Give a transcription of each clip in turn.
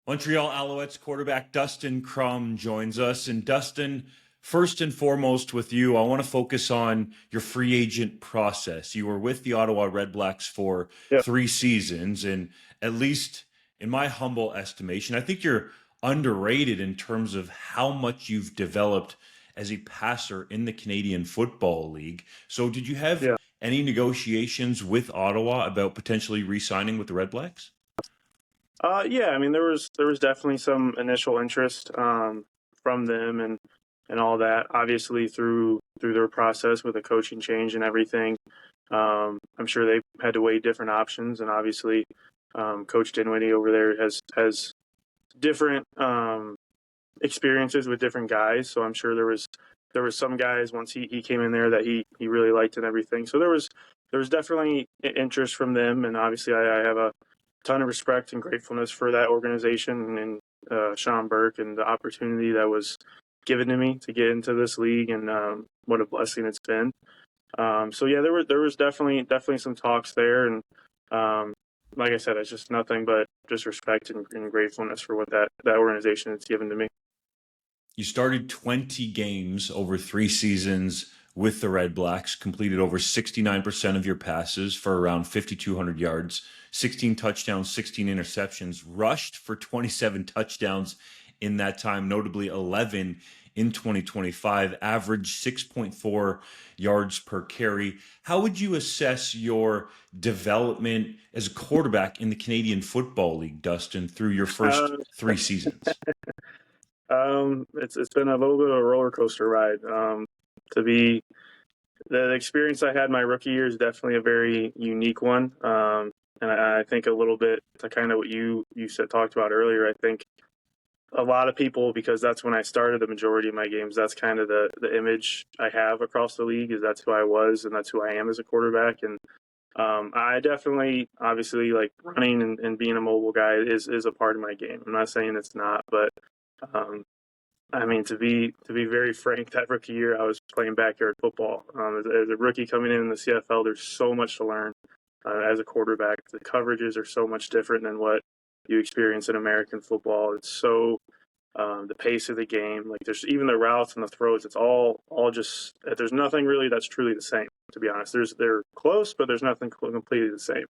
Montreal Alouettes quarterback Dustin Crum joins us. And Dustin, first and foremost with you, I want to focus on your free agent process. You were with the Ottawa Redblacks for Yeah. 3 seasons, and at least in my humble estimation, I think you're underrated in terms of how much you've developed as a passer in the Canadian Football League. So did you have Yeah. any negotiations with Ottawa about potentially re-signing with the Redblacks? Yeah. I mean, there was definitely some initial interest from them and all that. Obviously, through their process with a coaching change and everything, I'm sure they had to weigh different options. And obviously, Coach Dinwiddie over there has different experiences with different guys. So I'm sure there was some guys once he came in there that he really liked and everything. So there was definitely interest from them, and obviously I have a ton of respect and gratefulness for that organization and Sean Burke and the opportunity that was given to me to get into this league, and what a blessing it's been. So yeah, there was definitely some talks there, and like I said, it's just nothing but just respect and gratefulness for what that organization has given to me. You started 20 games over 3 seasons with the Red Blacks, completed over 69% of your passes for around 5,200 yards, 16 touchdowns, 16 interceptions, rushed for 27 touchdowns in that time, notably 11 in 2025, averaged 6.4 yards per carry. How would you assess your development as a quarterback in the Canadian Football League, Dustin, through your first Uh, 3 seasons? it's been a little bit of a roller coaster ride. To be the experience I had my rookie year is definitely a very unique one. And I think a little bit to kind of what you said talked about earlier. I think a lot of people, because that's when I started the majority of my games, that's kind of the image I have across the league, is that's who I was and that's who I am as a quarterback. And I definitely, obviously, like running and being a mobile guy is a part of my game. I'm not saying it's not, but um, I mean, to be very frank, that rookie year I was playing backyard football. As a rookie coming in the CFL, there's so much to learn as a quarterback. The coverages are so much different than what you experience in American football. It's so the pace of the game, like there's even the routes and the throws. It's all just there's nothing really that's truly the same. To be honest, they're close, but there's nothing completely the same.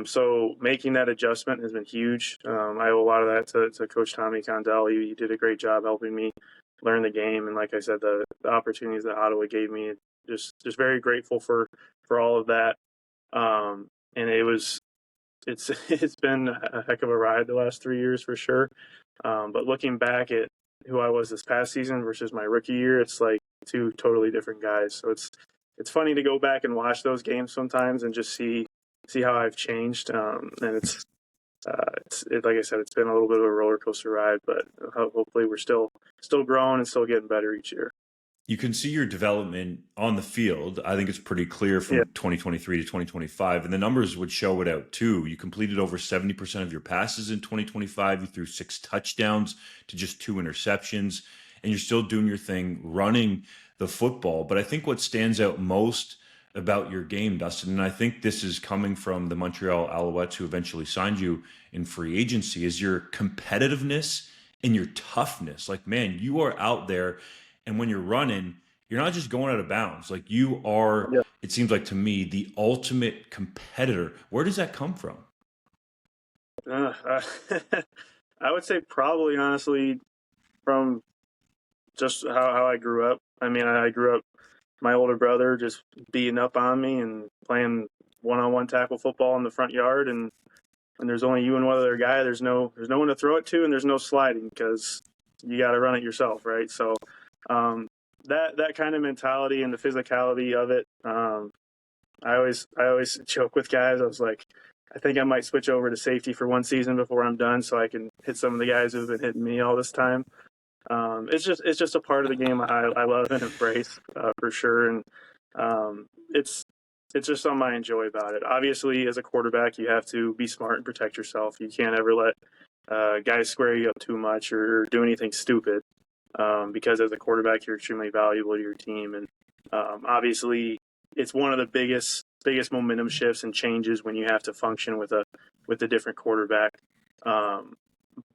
So making that adjustment has been huge. I owe a lot of that to Coach Tommy Condell. He did a great job helping me learn the game, and like I said, the opportunities that Ottawa gave me, just very grateful for all of that. And it's it's been a heck of a ride the last 3 years for sure. But looking back at who I was this past season versus my rookie year, it's like two totally different guys. So it's funny to go back and watch those games sometimes and just see how I've changed. And like I said, it's been a little bit of a roller coaster ride, but hopefully we're still growing and still getting better each year. You can see your development on the field. I think it's pretty clear Yeah, from 2023 to 2025, and the numbers would show it out too. You completed over 70% of your passes in 2025. You threw 6 touchdowns to just 2 interceptions, and you're still doing your thing running the football. But I think what stands out most about your game, Dustin, and I think this is coming from the Montreal Alouettes, who eventually signed you in free agency, is your competitiveness and your toughness. Like, man, you are out there, and when you're running, you're not just going out of bounds. Like, you are, yeah. it seems like to me, the ultimate competitor. Where does that come from? Uh, I would say probably honestly from just how I grew up. I mean, I grew up my older brother just beating up on me and playing one-on-one tackle football in the front yard, and when there's only you and one other guy, there's no one to throw it to, and there's no sliding because you got to run it yourself, right? So um, that kind of mentality and the physicality of it. I always joke with guys. I was like, I think I might switch over to safety for one season before I'm done, so I can hit some of the guys who've been hitting me all this time. It's just a part of the game I love and embrace for sure, and it's just something I enjoy about it. Obviously, as a quarterback, you have to be smart and protect yourself. You can't ever let guys square you up too much or do anything stupid, because as a quarterback, you're extremely valuable to your team, and obviously, it's one of the biggest momentum shifts and changes when you have to function with a different quarterback. Um,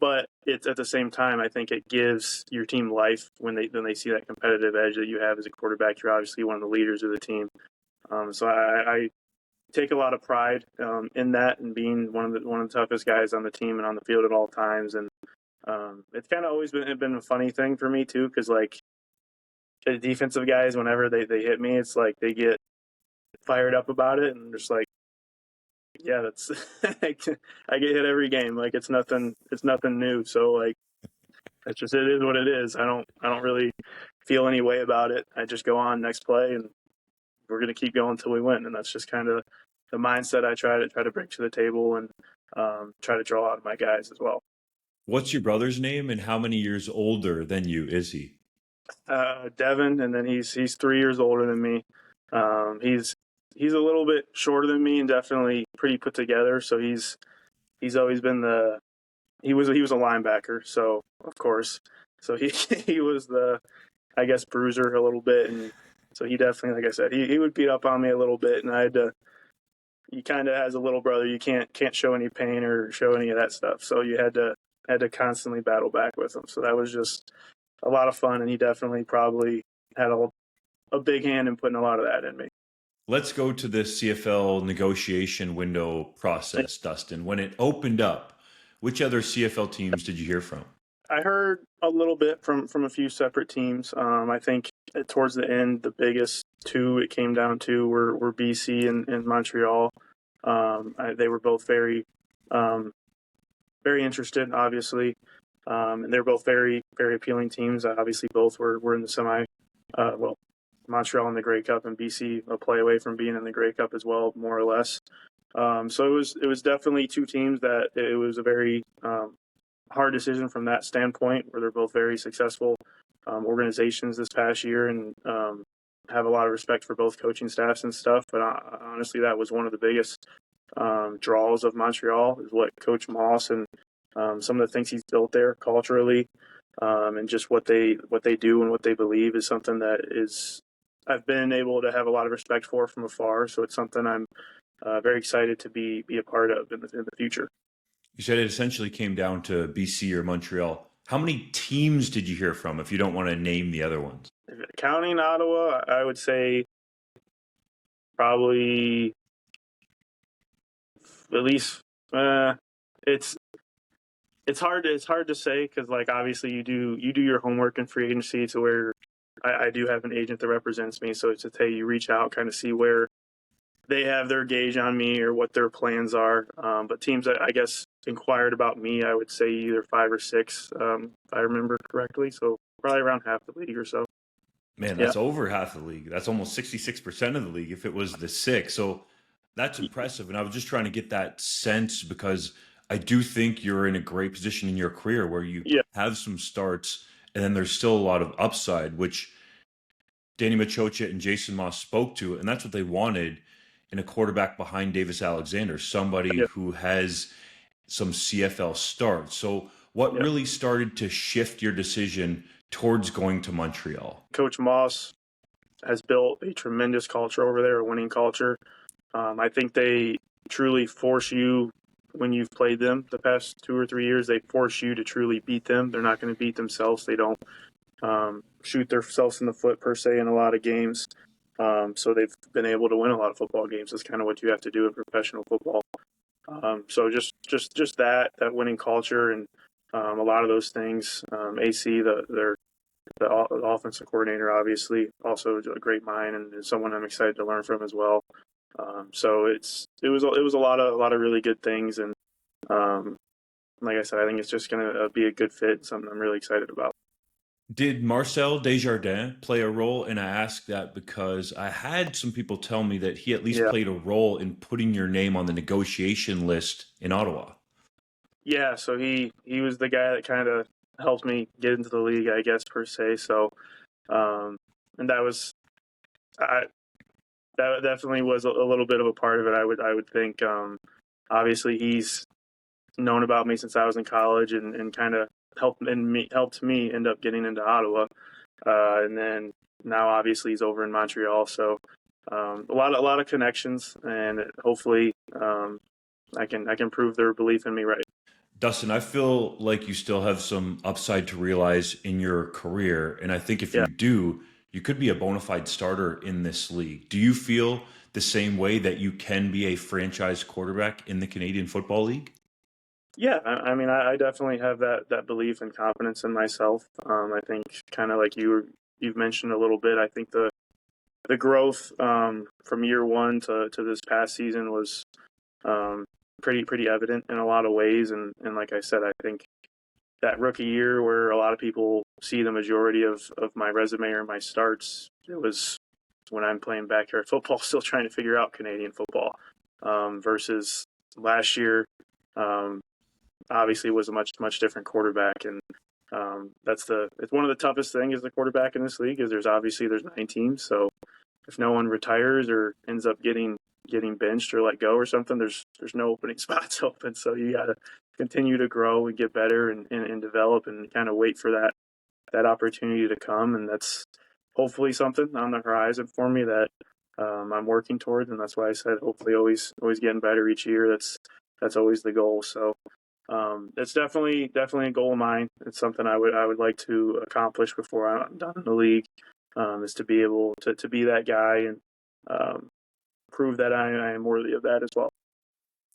but it's at the same time, I think it gives your team life when they see that competitive edge that you have as a quarterback. You're obviously one of the leaders of the team. So I take a lot of pride in that and being one of the toughest guys on the team and on the field at all times. And it's kind of always been a funny thing for me too, because like the defensive guys, whenever they hit me, it's like they get fired up about it, and just like, yeah, that's I get hit every game. Like it's nothing new. So like it's just, it is what it is. I don't really feel any way about it. I just go on next play, and we're gonna keep going until we win. And that's just kind of the mindset I try to bring to the table, and try to draw out of my guys as well. What's your brother's name, and how many years older than you is he? Devin, and then he's 3 years older than me. He's a little bit shorter than me, and definitely pretty put together. So he's always been he was a linebacker, so of course, so he he was the, I guess, bruiser a little bit, and so he definitely, like I said, he would beat up on me a little bit, and I had to. You kind of, as a little brother, you can't show any pain or show any of that stuff, so you had to constantly battle back with him. So that was just a lot of fun, and he definitely probably had a big hand in putting a lot of that in me. Let's go to the CFL negotiation window process, Dustin. When it opened up, which other CFL teams did you hear from? I heard a little bit from a few separate teams. I think towards the end, the biggest two it came down to were BC and Montreal. They were both very interested, obviously, and they're both very, very appealing teams. Obviously, both were in the semi. Montreal in the Grey Cup, and BC a play away from being in the Grey Cup as well, more or less. So it was definitely two teams that it was a very hard decision from that standpoint, where they're both very successful organizations this past year, and have a lot of respect for both coaching staffs and stuff. But honestly, that was one of the biggest draws of Montreal, is what Coach Moss and some of the things he's built there culturally, and just what they do and what they believe is something that I've been able to have a lot of respect for from afar. So it's something I'm very excited to be a part of in the future. You said it essentially came down to BC or Montreal. How many teams did you hear from, if you don't want to name the other ones? Counting Ottawa, I would say probably at least it's hard to say, because like obviously you do your homework in free agency, to where I do have an agent that represents me, so it's to you reach out, kind of see where they have their gauge on me or what their plans are. But teams that I guess inquired about me, I would say either 5 or 6, if I remember correctly. So probably around half the league or so. Man, that's over half the league. That's almost 66% of the league if it was the 6. So that's impressive. And I was just trying to get that sense, because I do think you're in a great position in your career where you have some starts, and then there's still a lot of upside, which Danny Machocha and Jason Moss spoke to. And that's what they wanted in a quarterback behind Davis Alexander, somebody who has some CFL starts. So what really started to shift your decision towards going to Montreal? Coach Moss has built a tremendous culture over there, a winning culture. I think they truly force you, when you've played them the past 2 or 3 years, they force you to truly beat them. They're not going to beat themselves. They don't shoot themselves in the foot per se in a lot of games. So they've been able to win a lot of football games. That's kind of what you have to do in professional football. So just that winning culture, and a lot of those things. AC, the offensive coordinator, obviously also a great mind, and someone I'm excited to learn from as well. So it was a lot of really good things, and like I said, I think it's just going to be a good fit. Something I'm really excited about. Did Marcel Desjardins play a role? And I ask that because I had some people tell me that he at least played a role in putting your name on the negotiation list in Ottawa. Yeah, so he was the guy that kind of helped me get into the league, I guess, per se. So, and that definitely was a little bit of a part of it. I would think. Obviously, he's known about me since I was in college, and kind of helped me end up getting into Ottawa, and then now obviously he's over in Montreal. So a lot of connections, and hopefully I can prove their belief in me right. Dustin, I feel like you still have some upside to realize in your career. And I think if Yeah. you do, you could be a bona fide starter in this league. Do you feel the same way that you can be a franchise quarterback in the Canadian Football League? Yeah, I mean, I definitely have that belief and confidence in myself. I think kind of like you've mentioned a little bit. I think the growth from year one to this past season was um, pretty evident in a lot of ways. And like I said, I think that rookie year where a lot of people see the majority of my resume or my starts, it was when I'm playing backyard football, still trying to figure out Canadian football versus last year. Um, Obviously was a much different quarterback, and it's one of the toughest things as the quarterback in this league is there's 9 teams, so if no one retires or ends up getting benched or let go or something, there's no opening spots open, so you got to continue to grow and get better and develop and kind of wait for that opportunity to come, and that's hopefully something on the horizon for me that I'm working towards, and that's why I said hopefully always getting better each year. That's always the goal. So it's definitely a goal of mine. It's something I would like to accomplish before I'm done in the league. Is to be able to be that guy and um, prove that I am worthy of that as well.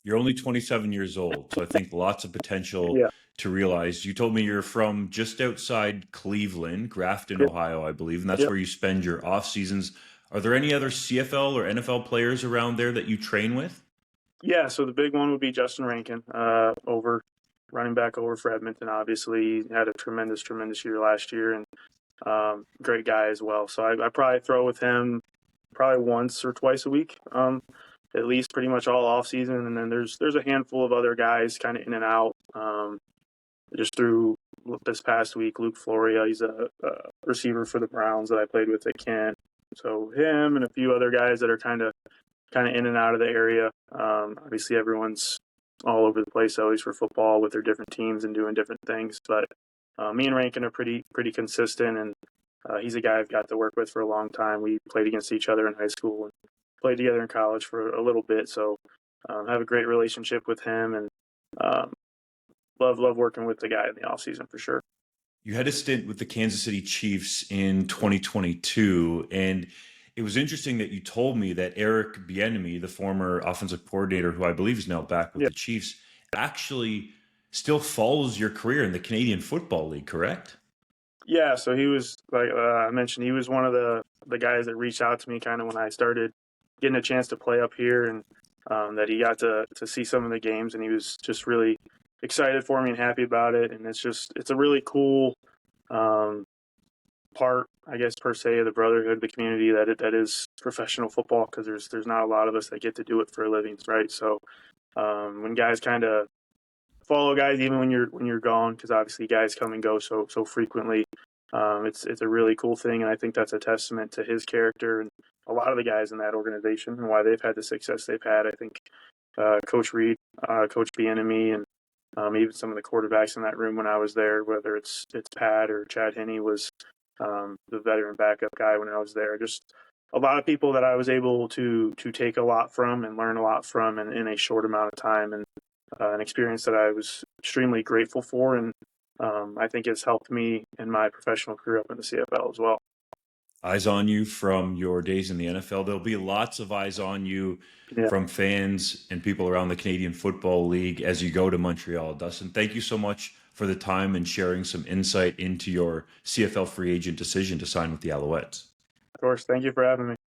You're only 27 years old, so I think lots of potential Yeah. to realize. You told me you're from just outside Cleveland, Grafton, Yep. Ohio, I believe, and that's Yep. where you spend your off seasons. Are there any other CFL or NFL players around there that you train with? Yeah. So the big one would be Justin Rankin, over running back over for Edmonton. Obviously, he had a tremendous year last year, and great guy as well. So I probably throw with him probably once or twice a week, at least pretty much all off season. And then there's a handful of other guys kind of in and out. Just through this past week, Luke Floria, he's a receiver for the Browns that I played with at Kent. So him and a few other guys that are kind of in and out of the area. Obviously, everyone's all over the place always for football with their different teams and doing different things. But me and Rankin are pretty consistent, and he's a guy I've got to work with for a long time. We played against each other in high school and played together in college for a little bit. So have a great relationship with him, and um, love working with the guy in the off season for sure. You had a stint with the Kansas City Chiefs in 2022, and it was interesting that you told me that Eric Bieniemy, the former offensive coordinator, who I believe is now back with Yeah. the Chiefs, actually still follows your career in the Canadian Football League, correct? Yeah, so he was like I mentioned, he was one of the guys that reached out to me kind of when I started getting a chance to play up here, and that he got to see some of the games, and he was just really excited for me and happy about it. And it's a really cool um, part, I guess per se, of the brotherhood, the community that is professional football, because there's not a lot of us that get to do it for a living, right? So when guys kind of follow guys even when you're gone, because obviously guys come and go so frequently. It's a really cool thing, and I think that's a testament to his character and a lot of the guys in that organization and why they've had the success they've had. I think Coach Reed, Coach Bieniemy, and even some of the quarterbacks in that room when I was there, whether it's Pat or Chad Henne was the veteran backup guy when I was there. Just a lot of people that I was able to take a lot from and learn a lot from in a short amount of time, and an experience that I was extremely grateful for, and I think it's helped me in my professional career up in the CFL as well. Eyes on you from your days in the NFL. There'll be lots of eyes on you Yeah, from fans and people around the Canadian Football League as you go to Montreal. Dustin, thank you so much for the time and sharing some insight into your CFL free agent decision to sign with the Alouettes. of course. Thank you for having me.